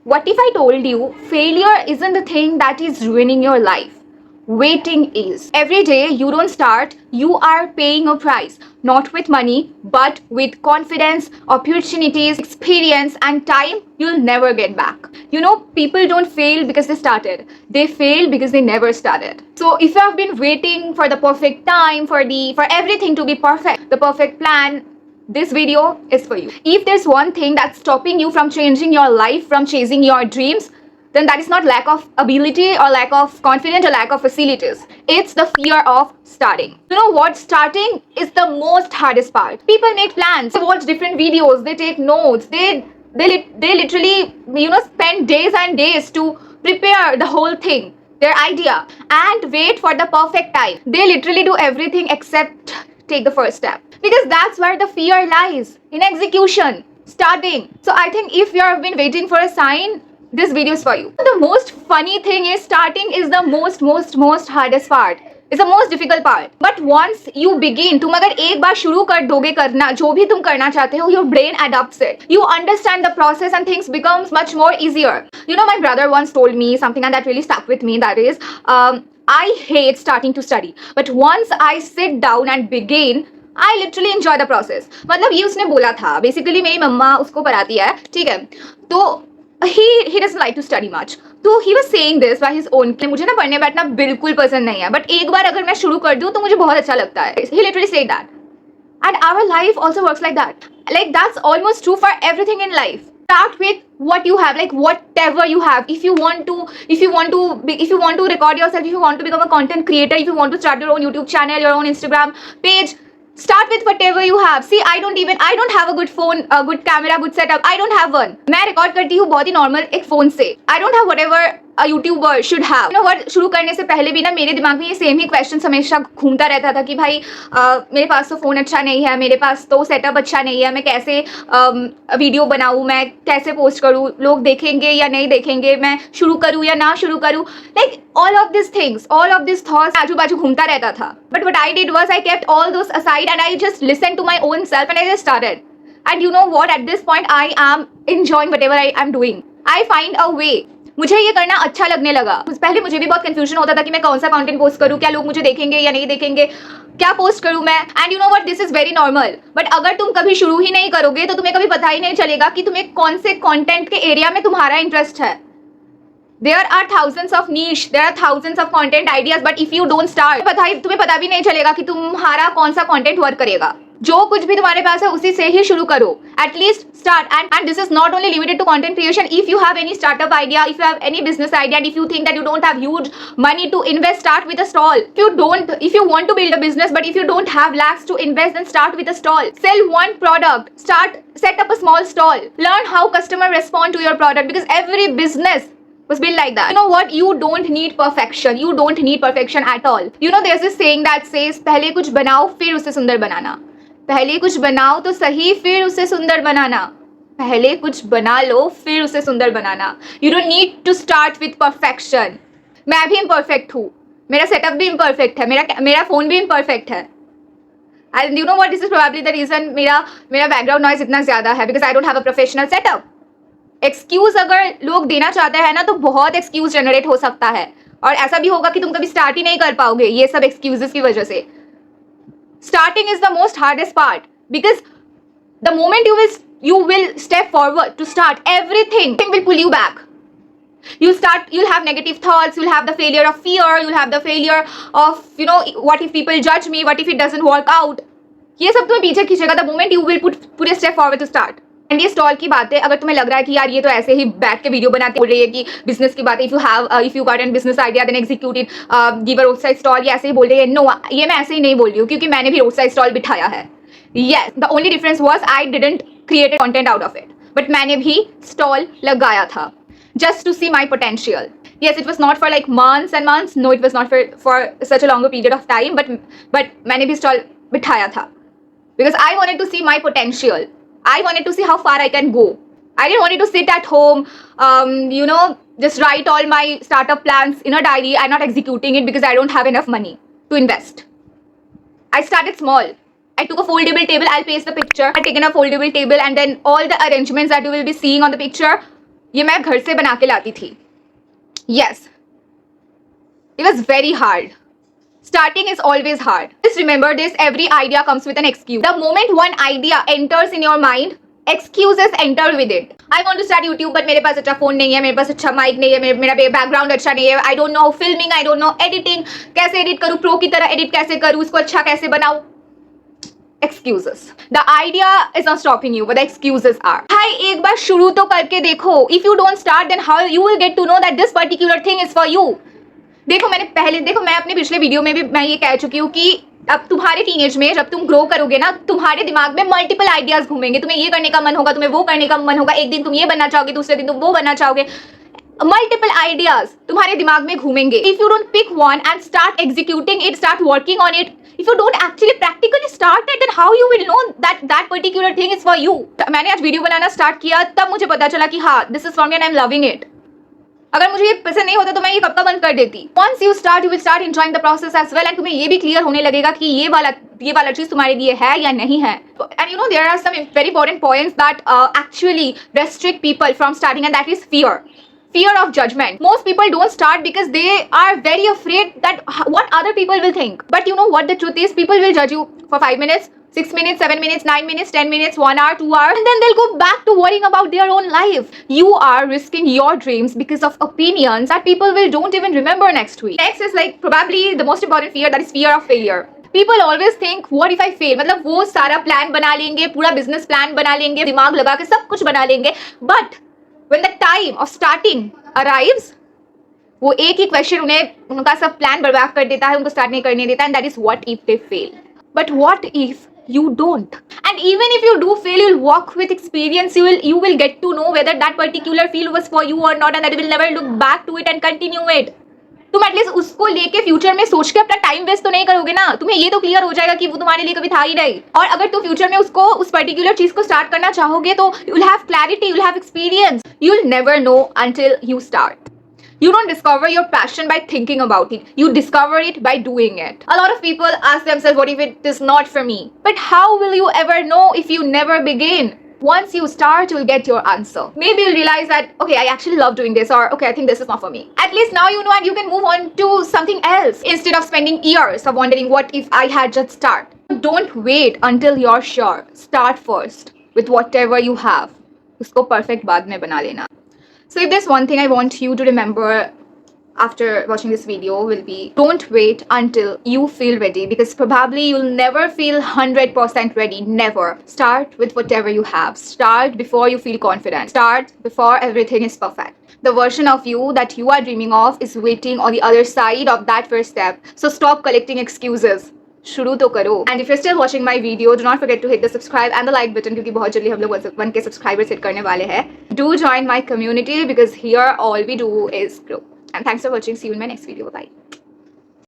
What if I told you failure isn't the thing that is ruining your life? Waiting is. Every day you don't start, you are paying a price. Not with money, but with confidence, opportunities, experience, and time you'll never get back. You know, people don't fail because they started. They fail because they never started. So if you have been waiting for the perfect time, for everything to be perfect, the perfect plan, this video is for you. If there's one thing that's stopping you from changing your life, from chasing your dreams, then that is not lack of ability or lack of confidence or lack of facilities. It's the fear of starting. You know what? Starting is the most hardest part. People make plans, they watch different videos, they take notes, they literally, spend days and days to prepare the whole thing, their idea, and wait for the perfect time. They literally do everything except take the first step, because that's where the fear lies, in execution, starting. So I think if you have been waiting for a sign, this video is for you. The most funny thing is starting is the most hardest part. It's the most difficult part. But once you begin, तुम अगर एक बार शुरू कर दोगे करना जो भी तुम करना चाहते हो, your brain adapts it. You understand the process and things becomes much more easier. You know, my brother once told me something and that really stuck with me. That is, I hate starting to study, but once I sit down and begin, I literally enjoy the process. मतलब ये उसने बोला था. Basically मेरी मम्मा उसको पढ़ाती है, ठीक है? तो he doesn't like to study much. तो he was saying this by his own. मुझे ना पढ़ने बैठना बिल्कुल पसंद नहीं है, but एक बार अगर मैं शुरू कर दूँ तो मुझे बहुत अच्छा लगता है. He literally said that. And our life also works like that. Like that's almost true for everything in life. Start with what you have, like whatever you have. If you want to record yourself, if you want to become a content creator, if you want to start your own YouTube channel, your own Instagram page, start with whatever you have. See, I don't have a good phone, a good camera, good setup. I don't have one. मैं record करती हूँ बहुत ही normal एक phone से. I don't have whatever a YouTuber should have. You know what? शुरू करने से पहले भी ना मेरे दिमाग में ये सेम ही क्वेश्चन हमेशा घूमता रहता था कि भाई मेरे पास तो फ़ोन अच्छा नहीं है, मेरे पास तो सेटअप अच्छा नहीं है, मैं कैसे वीडियो बनाऊँ, मैं कैसे पोस्ट करूँ, लोग देखेंगे या नहीं देखेंगे, मैं शुरू करूँ या ना शुरू करूँ. Like all of these things, all of these thoughts आजू बाजू घूमता रहता था. But what I did was I kept all those aside and I just listened to my own self and I just started. And you know what? At this point I am enjoying whatever I am doing. I find a way. मुझे ये करना अच्छा लगने लगा. पहले मुझे भी बहुत कंफ्यूजन होता था कि मैं कौन सा कंटेंट पोस्ट करूँ, क्या लोग मुझे देखेंगे या नहीं देखेंगे, क्या पोस्ट करूँ मैं. And you know what, this is very normal. But अगर तुम कभी शुरू ही नहीं करोगे तो तुम्हें कभी पता ही नहीं चलेगा कि तुम्हें कौन से कंटेंट के एरिया में तुम्हारा इंटरेस्ट है. There are thousands of niche, there are thousands of content ideas, but if you don't start, तुम्हें पता भी नहीं चलेगा कि तुम्हारा कौन सा content वर्क करेगा. जो कुछ भी तुम्हारे पास है उसी से ही शुरू करो. At least start. And this is not only limited to content creation. If you have any startup idea, if you have any business idea, and if you think that you don't have huge money to invest, start with a stall. If you want to build a business, but if you don't have lakhs to invest, then start with a stall. Sell one product. Set up a small stall. Learn how customers respond to your product, because every business was built like that. You know what? You don't need perfection. You don't need perfection at all. You know, there's this saying that says, पहले कुछ बनाओ फिर उसे सुंदर बनाना. पहले कुछ बनाओ तो सही, फिर उसे सुंदर बनाना. पहले कुछ बना लो फिर उसे सुंदर बनाना. You don't need to start with perfection. मैं भी imperfect हूँ. मेरा सेटअप भी imperfect है. मेरा फोन भी imperfect है. And you know what? This is probably the reason मेरा background noise इतना ज़्यादा है, because I don't have a professional setup. Excuse अगर लोग देना चाहते हैं ना तो बहुत एक्सक्यूज जनरेट हो सकता है, और ऐसा भी होगा कि तुम कभी स्टार्ट ही नहीं कर पाओगे ये सब एक्सक्यूजेस की वजह से. Starting is the most hardest part, because the moment you will step forward to start, everything will pull you back. You'll have negative thoughts, you'll have the failure of fear, you'll have the failure of, you know, what if people judge me, what if it doesn't work out. ये सब तुम्हें पीछे खींचेगा the moment you will put a step forward to start. And ये stall की बात है. अगर तुम्हें लग रहा है कि यार ये तो ऐसे ही बैठ के वीडियो बनाते बोल रही है कि बिजनेस की बात है, if you got an business idea then execute it, give a road side stall, ये ऐसे ही बोल रही है. नो, ये मैं ऐसे ही नहीं बोल रही हूँ, क्योंकि मैंने भी रोड साइड स्टॉल बिठाया है. Yes, the only difference was I didn't create content out of it, but मैंने भी स्टॉल लगाया था just to see my potential. Yes, it was not for like months and months. No, it was not for such a longer period of time. But मैंने भी stall बिठाया था because I wanted to see my potential. I wanted to see how far I can go. I didn't want to sit at home, just write all my startup plans in a diary and not executing it because I don't have enough money to invest. I started small. I took a foldable table. I'll paste the picture. I've taken a foldable table, and then all the arrangements that you will be seeing on the picture, ये मैं घर से बना के लाती थी. Yes, it was very hard. Starting is always hard. Just remember this, every idea comes with an excuse. The moment one idea enters in your mind, excuses enter with it. I want to start YouTube, but मेरे पास अच्छा phone नहीं है, मेरे पास अच्छा mic नहीं है, मेरा background अच्छा नहीं है, I don't know filming, I don't know editing, कैसे एडिट करूँ, प्रो की तरह एडिट कैसे करूँ, उसको अच्छा कैसे बनाऊँ. Excuses. The idea is not stopping you, but the excuses are. भाई एक बार शुरू तो करके देखो. If you don't start, then how you will get to know that this particular thing is for you. देखो मैं अपने पिछले वीडियो में भी मैं ये कह चुकी हूँ कि अब तुम्हारे टीनेज में जब तुम ग्रो करोगे ना, तुम्हारे दिमाग में मल्टीपल आइडियाज घूमेंगे. तुम्हें ये करने का मन होगा, तुम्हें वो करने का मन होगा, एक दिन तुम ये बनना चाहोगे, दूसरे दिन तुम वो बनना चाहोगे. मल्टीपल आइडियाज तुम्हारे दिमाग में घूमेंगे. If you don't pick one and start executing it, start working on it, if you don't actually practically start it, then how you will know that that particular thing is for you. मैंने आज video बनाना start किया, तब मुझे पता चला कि हाँ, this is for me and I'm loving it. अगर मुझे ये पसंद नहीं होता तो मैं ये कब का बंद कर देती. Once you start, you will start enjoying the process as well, and तुम्हें ये भी क्लियर होने लगेगा कि ये वाला चीज तुम्हारे लिए है या नहीं है. And you know there are some very important points that actually restrict people from starting, and that is fear. Fear of judgment. Most people don't start because they are very afraid that what other people will think. But you know what the truth is? People will judge you for 5 minutes, 6 minutes, 7 minutes, 9 minutes, 10 minutes, 1 hour, 2 hours, and then they'll go back to worrying about their own life. You are risking your dreams because of opinions that people don't even remember next week. Next is like probably the most important fear, that is fear of failure. People always think, what if I fail? मतलब वो सारा plan बना लेंगे, पूरा business plan बना लेंगे, दिमाग लगा के सब कुछ बना लेंगे, but when the time of starting arrives, वो एक ही क्वेश्चन उनका सब प्लान बर्बाद कर देता है, उनको स्टार्ट नहीं करने देता. And that is what if they fail. But what if you don't? And even if you do fail, you'll walk with experience. You will get to know whether that particular field was for you or not, and that you will never look back to it and continue it. तुम at least उसको लेके future में सोच के अपना time waste तो नहीं करोगे ना. तुम्हें ये तो क्लियर हो जाएगा कि वो तुम्हारे लिए कभी था ही नहीं. और अगर तुम फ्यूचर में उस पर्टिकुलर चीज को स्टार्ट करना चाहोगे तो you will have clarity, you will have experience. You will never know until you start. You don't discover your passion by thinking about it. You discover it by doing it. A lot of people ask themselves, what if it is not for me? But how will you ever know if you never begin? Once you start, you'll get your answer. Maybe you'll realize that, okay, I actually love doing this, or okay, I think this is not for me. At least now you know, and you can move on to something else instead of spending years of wondering what if I had just started. Don't wait until you're sure. Start first with whatever you have. Usko perfect baad mein bana lena. So if there's one thing I want you to remember after watching this video will be, don't wait until you feel ready, because probably you'll never feel 100% ready. Never. Start with whatever you have. Start before you feel confident. Start before everything is perfect. The version of you that you are dreaming of is waiting on the other side of that first step. So stop collecting excuses. शुरू तो करो. And if you're still watching my video, do not forget to hit the subscribe and the like button, क्योंकि बहुत जल्दी हम लोग 1K subscribers hit करने वाले हैं. Do join my community because here all we do is grow. And thanks for watching. See you in my next video. Bye.